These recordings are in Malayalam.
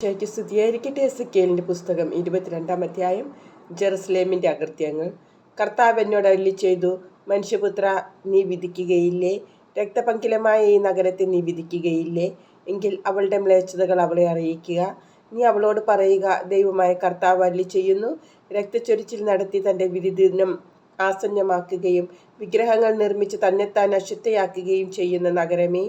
ക്ക് സ്തുതിയായിരിക്കട്ടെ. എസെക്കിയേലിന്റെ പുസ്തകം 22-ാം അധ്യായം. ജെറുസലേമിന്റെ അകൃത്യങ്ങൾ. കർത്താവ് എന്നോട് അരുളിച്ചെയ്തു, മനുഷ്യപുത്ര, നീ വിധിക്കുകയില്ലേ? രക്തപങ്കിലമായ ഈ നഗരത്തെ നീ വിധിക്കുകയില്ലേ? എങ്കിൽ അവളുടെ മ്ലേച്ഛതകൾ അവളെ അറിയിക്കുക. നീ അവളോട് പറയുക, ദൈവമായ കർത്താവ് അരുളിച്ചെയ്യുന്നു, രക്തച്ചൊരിച്ചിൽ നടത്തി തന്റെ വിധിദിനം ആസന്നമാക്കുകയും വിഗ്രഹങ്ങൾ നിർമ്മിച്ച് തന്നെത്താൻ അശുദ്ധയാക്കുകയും ചെയ്യുന്ന നഗരമേ,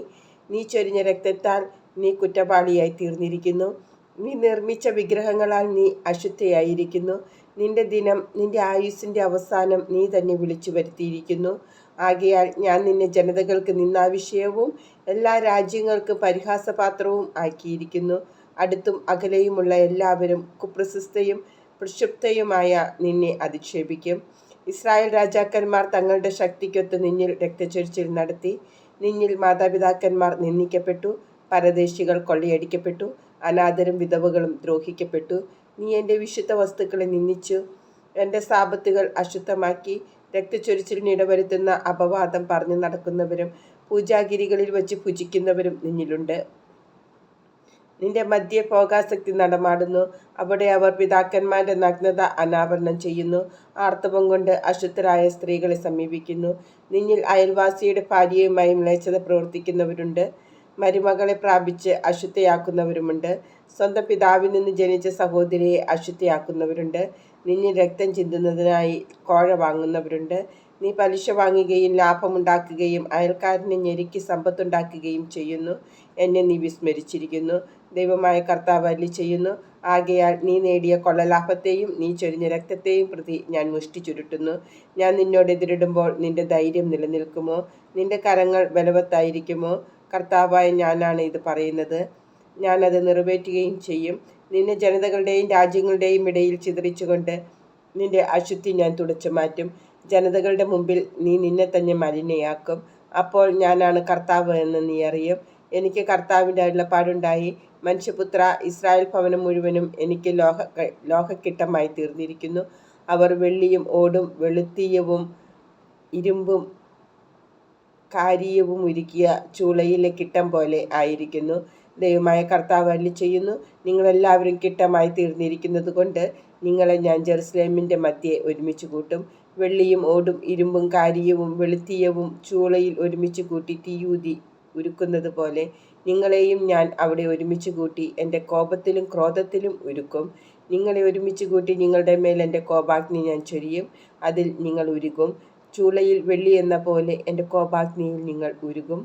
നീ ചൊരിഞ്ഞ രക്തത്താൽ നീ കുറ്റവാളിയായി തീർന്നിരിക്കുന്നു. നീ നിർമ്മിച്ച വിഗ്രഹങ്ങളാൽ നീ അശുദ്ധയായിരിക്കുന്നു. നിന്റെ ദിനം, നിന്റെ ആയുസ്സിന്റെ അവസാനം നീ തന്നെ വിളിച്ചു വരുത്തിയിരിക്കുന്നു. ആകയാൽ ഞാൻ നിന്നെ ജനതകൾക്ക് നിന്ദാവിഷയവും എല്ലാ രാജ്യങ്ങൾക്കും പരിഹാസപാത്രവും ആക്കിയിരിക്കുന്നു. അടുത്തും അകലെയുമുള്ള എല്ലാവരും കുപ്രസിദ്ധയും പ്രക്ഷുബ്ധയുമായ നിന്നെ അധിക്ഷേപിക്കും. ഇസ്രായേൽ രാജാക്കന്മാർ തങ്ങളുടെ ശക്തിക്കൊത്ത് നിന്നിൽ രക്തച്ചൊരിച്ചിൽ നടത്തി. നിന്നിൽ മാതാപിതാക്കന്മാർ നിന്ദിക്കപ്പെട്ടു, പരദേശികൾ കൊള്ളയടിക്കപ്പെട്ടു, അനാഥരും വിധവകളും ദ്രോഹിക്കപ്പെട്ടു. നീ എൻ്റെ വിശുദ്ധ വസ്തുക്കളെ നിന്ദിച്ചു, എൻ്റെ സാബത്തുകൾ അശുദ്ധമാക്കി. രക്തച്ചൊരിച്ചിലിന് ഇടവരുത്തുന്ന അപവാദം പറഞ്ഞു നടക്കുന്നവരും പൂജാഗിരികളിൽ വച്ച് ഭുജിക്കുന്നവരും നിന്നിലുണ്ട്. നിന്റെ മധ്യേ ഭോഗാസക്തി നടമാടുന്നു. അവിടെ അവർ പിതാക്കന്മാരുടെ നഗ്നത അനാവരണം ചെയ്യുന്നു. ആർത്തവം കൊണ്ട് അശുദ്ധരായ സ്ത്രീകളെ സമീപിക്കുന്നു. നിന്നിൽ അയൽവാസിയുടെ ഭാര്യയുമായി മ്ലേച്ഛത പ്രവർത്തിക്കുന്നവരുണ്ട്. മരുമകളെ പ്രാപിച്ച് അശുദ്ധയാക്കുന്നവരുമുണ്ട്. സ്വന്തം പിതാവിൽ നിന്ന് ജനിച്ച സഹോദരിയെ അശുദ്ധയാക്കുന്നവരുണ്ട്. നിന്നിൽ രക്തം ചിന്തുന്നതിനായി കോഴ വാങ്ങുന്നവരുണ്ട്. നീ പലിശ വാങ്ങുകയും ലാഭമുണ്ടാക്കുകയും അയൽക്കാരനെ ഞെരുക്കി സമ്പത്തുണ്ടാക്കുകയും ചെയ്യുന്നു. എന്നെ നീ വിസ്മരിച്ചിരിക്കുന്നു. ദൈവമായ കർത്താവ് അരുളിച്ചെയ്യുന്നു, ആകയാൽ നീ നേടിയ കൊള്ളലാഭത്തെയും നീ ചൊരിഞ്ഞ രക്തത്തെയും പ്രതി ഞാൻ മുഷ്ടി ചുരുട്ടുന്നു. ഞാൻ നിന്നോട് എതിരിടുമ്പോൾ നിന്റെ ധൈര്യം നിലനിൽക്കുമോ? നിന്റെ കരങ്ങൾ ബലവത്തായിരിക്കുമോ? കർത്താവായ ഞാനാണ് ഇത് പറയുന്നത്. ഞാനത് നിറവേറ്റുകയും ചെയ്യും. നിന്നെ ജനതകളുടെയും രാജ്യങ്ങളുടെയും ഇടയിൽ ചിതറിച്ചുകൊണ്ട് നിന്റെ അശുദ്ധി ഞാൻ തുടച്ചു മാറ്റും. ജനതകളുടെ മുമ്പിൽ നീ നിന്നെ തന്നെ മലിനയാക്കും. അപ്പോൾ ഞാനാണ് കർത്താവ് എന്ന് നീ അറിയും. എനിക്ക് കർത്താവിൻ്റെ അരുളപ്പാടുണ്ടായി. മനുഷ്യപുത്ര, ഇസ്രായേൽ ഭവനം മുഴുവനും എനിക്ക് ലോഹക്കിട്ടമായി തീർന്നിരിക്കുന്നു. അവർ വെള്ളിയും ഓടും വെളുത്തീയവും ഇരുമ്പും കാരീയവും ഉരുക്കിയ ചൂളയിലെ കിട്ടം പോലെ ആയിരിക്കുന്നു. ദൈവമായ കർത്താവ് അരുളിച്ചെയ്യുന്നു, നിങ്ങളെല്ലാവരും കിട്ടമായി തീർന്നിരിക്കുന്നത് കൊണ്ട് നിങ്ങളെ ഞാൻ ജെറുസലേമിൻ്റെ മധ്യേ ഒരുമിച്ച് കൂട്ടും. വെള്ളിയും ഓടും ഇരുമ്പും കാരീയവും വെളുത്തീയവും ചൂളയിൽ ഒരുമിച്ച് കൂട്ടി തീയൂതി ഉരുക്കുന്നത് പോലെ നിങ്ങളെയും ഞാൻ അവിടെ ഒരുമിച്ച് കൂട്ടി എൻ്റെ കോപത്തിലും ക്രോധത്തിലും ഉരുക്കും. നിങ്ങളെ ഒരുമിച്ച് കൂട്ടി നിങ്ങളുടെ മേൽ എൻ്റെ കോപാഗ്നി ഞാൻ ചൊരിയും. അതിൽ നിങ്ങൾ ഉരുകും. ചൂളയിൽ വെള്ളി എന്ന പോലെ എൻ്റെ കോപാഗ്നിയിൽ നിങ്ങൾ ഉരുകും.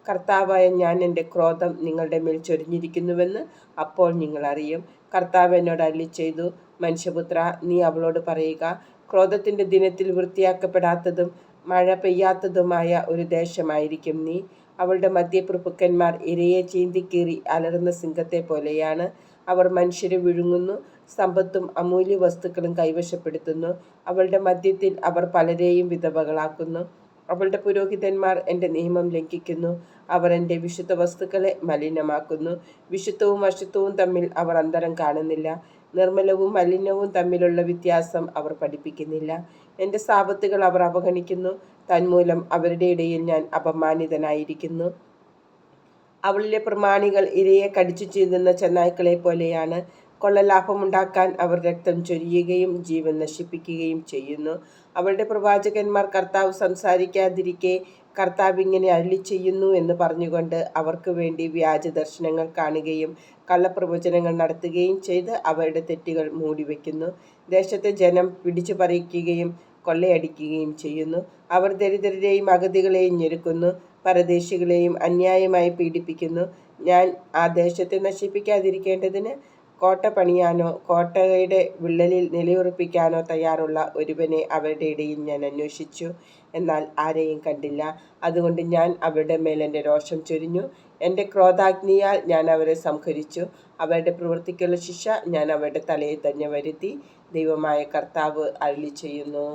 കർത്താവായ ഞാൻ എൻ്റെ ക്രോധം നിങ്ങളുടെ മേൽ ചൊരിഞ്ഞിരിക്കുന്നുവെന്ന് അപ്പോൾ നിങ്ങൾ അറിയും. കർത്താവ് എന്നോട് അരുളിച്ചെയ്തു, മനുഷ്യപുത്ര, നീ അവളോട് പറയുക, ക്രോധത്തിൻ്റെ ദിനത്തിൽ വൃത്തിയാക്കപ്പെടാത്തതും മഴ പെയ്യാത്തതുമായ ഒരു ദേശമായിരിക്കും നീ. അവളുടെ മധ്യപ്രഭുക്കന്മാർ ഇരയെ ചീന്തിക്കീറി അലറുന്ന സിംഹത്തെ പോലെയാണ്. അവർ മനുഷ്യരെ വിഴുങ്ങുന്നു, സമ്പത്തും അമൂല്യ വസ്തുക്കളും കൈവശപ്പെടുത്തുന്നു. അവളുടെ മധ്യത്തിൽ അവർ പലരെയും വിധവകളാക്കുന്നു. അവളുടെ പുരോഹിതന്മാർ എൻ്റെ നിയമം ലംഘിക്കുന്നു. അവർ എൻ്റെ വിശുദ്ധ വസ്തുക്കളെ മലിനമാക്കുന്നു. വിശുദ്ധവും അശുദ്ധവും തമ്മിൽ അവർ അന്തരം കാണുന്നില്ല. നിർമ്മലവും മലിനവും തമ്മിലുള്ള വ്യത്യാസം അവർ പഠിപ്പിക്കുന്നില്ല. എൻ്റെ സാബത്തുകൾ അവർ അവഗണിക്കുന്നു. തന്മൂലം അവരുടെ ഇടയിൽ ഞാൻ അപമാനിതനായിരിക്കുന്നു. അവളിലെ പ്രമാണികൾ ഇരയെ കടിച്ചു ചീന്തുന്ന ചെന്നായ്ക്കളെ പോലെയാണ്. കൊള്ളലാഭമുണ്ടാക്കാൻ അവർ രക്തം ചൊരിയുകയും ജീവൻ നശിപ്പിക്കുകയും ചെയ്യുന്നു. അവളുടെ പ്രവാചകന്മാർ കർത്താവ് സംസാരിക്കാതിരിക്കെ കർത്താവ് ഇങ്ങനെ അരുളിച്ചെയ്യുന്നു എന്ന് പറഞ്ഞുകൊണ്ട് അവർക്ക് വേണ്ടി വ്യാജ ദർശനങ്ങൾ കാണുകയും കള്ളപ്രവചനങ്ങൾ നടത്തുകയും ചെയ്ത് അവരുടെ തെറ്റുകൾ മൂടിവെക്കുന്നു. ദേശത്തെ ജനം പിടിച്ചു പറിക്കുകയും കൊള്ളയടിക്കുകയും ചെയ്യുന്നു. അവർ ദരിദ്രരെയും അഗതികളെയും ഞെരുക്കുന്നു, പരദേശികളെയും അന്യായമായി പീഡിപ്പിക്കുന്നു. ഞാൻ ആ ദേശത്തെ നശിപ്പിക്കാതിരിക്കേണ്ടതിന് കോട്ട പണിയാനോ കോട്ടയുടെ വിള്ളലിൽ നിലയുറപ്പിക്കാനോ തയ്യാറുള്ള ഒരുവനെ അവരുടെ ഇടയിൽ ഞാൻ അന്വേഷിച്ചു, എന്നാൽ ആരെയും കണ്ടില്ല. അതുകൊണ്ട് ഞാൻ അവരുടെ മേൽ എൻ്റെ രോഷം ചൊരിഞ്ഞു. എൻ്റെ ക്രോധാഗ്നിയാൽ ഞാൻ അവരെ സംഹരിച്ചു. അവരുടെ പ്രവൃത്തിക്കുള്ള ശിക്ഷ ഞാൻ അവരുടെ തലയിൽ തന്നെ വരുത്തി. ദൈവമായ കർത്താവ് അരുളിച്ചെയ്യുന്നു.